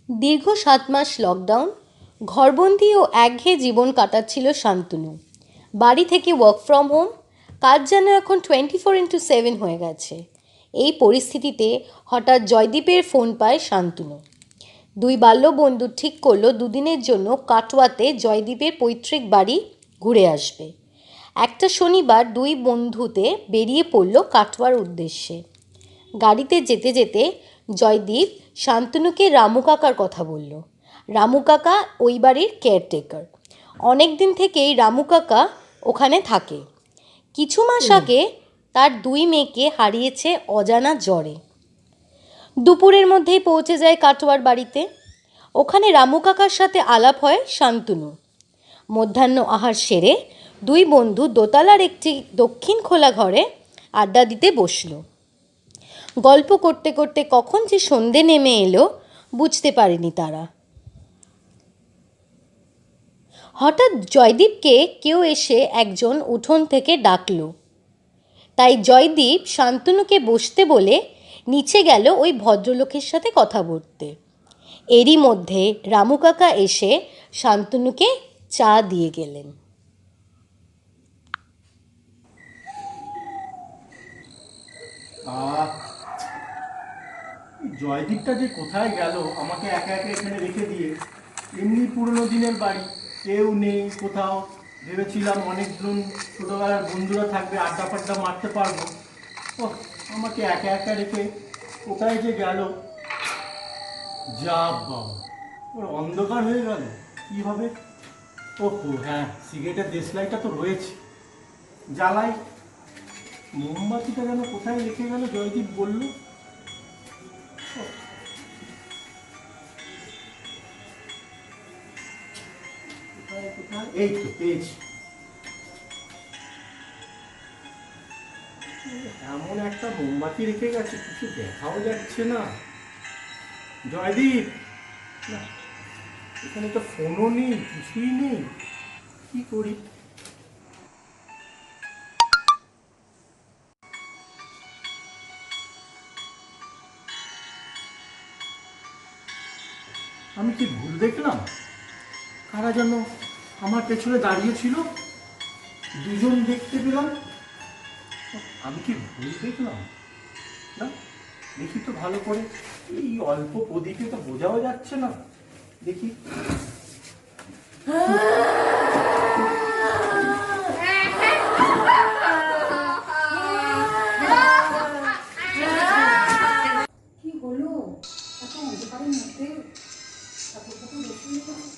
দীর্ঘ ৭ মাস লকডাউন, ঘরবন্দি ও একঘেয়ে জীবন কাটাচ্ছিল শান্তনু। বাড়ি থেকে ওয়ার্ক ফ্রম হোম, কাজ যেন এখন 24x7 হয়ে গেছে। এই পরিস্থিতিতে হঠাৎ জয়দীপের ফোন পায় শান্তনু। দুই বাল্যবন্ধু ঠিক করলো দুদিনের জন্য কাটোয়াতে জয়দীপের পৈতৃক বাড়ি ঘুরে আসবে। একটা শনিবার দুই বন্ধুতে বেরিয়ে পড়ল কাটোয়ার উদ্দেশ্যে। গাড়িতে যেতে যেতে জয়দীপ শান্তনুকে রামু কাকার কথা বলল। রামু কাকা ওই বাড়ির কেয়ারটেকার। অনেক দিন থেকেই রামু কাকা ওখানে থাকে। কিছু মাস আগে তার দুই মেয়েকে হারিয়েছে অজানা জ্বরে। দুপুরের মধ্যেই পৌঁছে যায় কাটোয়ার বাড়িতে। ওখানে রামু কাকার সাথে আলাপ হয় শান্তনু। মধ্যাহ্ন আহার সেরে দুই বন্ধু দোতলার একটি দক্ষিণ খোলা ঘরে আড্ডা দিতে বসলো। গল্প করতে করতে কখন যে সন্ধে নেমে এলো বুঝতে পারেনি তারা। হঠাৎ জয়দীপকে কেউ এসে একজন উঠোন থেকে ডাকলো। তাই জয়দীপ শান্তনুকে বসতে বলে নিচে গেল ওই ভদ্রলোকের সাথে কথা বলতে। এরই মধ্যে রামু কাকা এসে শান্তনুকে চা দিয়ে গেলেন। জয়দীপটা যে কোথায় গেল আমাকে একা একা এখানে রেখে দিয়ে। এমনি পুরনো দিনের বাড়ি, কেউ নেই কোথাও। ভেবেছিলাম অনেকজন ছোটোবেলার বন্ধুরা থাকবে, আড্ডা ফাড্ডা মারতে পারবো। ও আমাকে একা একা রেখে কোথায় যে গেল। যা বাবা, ওর অন্ধকার হয়ে গেল, কী হবে? ওহো হ্যাঁ, সিগারেটের দেশলাইটা তো রয়েছে, জ্বালাই। মোমবাতিটা যেন কোথায় রেখে গেল জয়দীপ বলল। এই তো পেয়েছি। এমন একটা মোমবাতি রেখে গেছে, কিছু দেখাও যাচ্ছে না। জয়দীপ, না এখানে তো ফোনও নেই, কিছুই নেই, কি করি? আমি কি ভুল দেখলাম? কারা যেন আমার পেছনে দাঁড়িয়ে ছিল, দুজন দেখতে পেলাম। আমি কি ভুল দেখলাম? না দেখি তো ভালো করে, এই অল্প প্রদীপে তো বোঝাও যাচ্ছে না। দেখি, কি হলো? এত অন্ধকারের মধ্যে ঠাকুর ঠাকুর বসে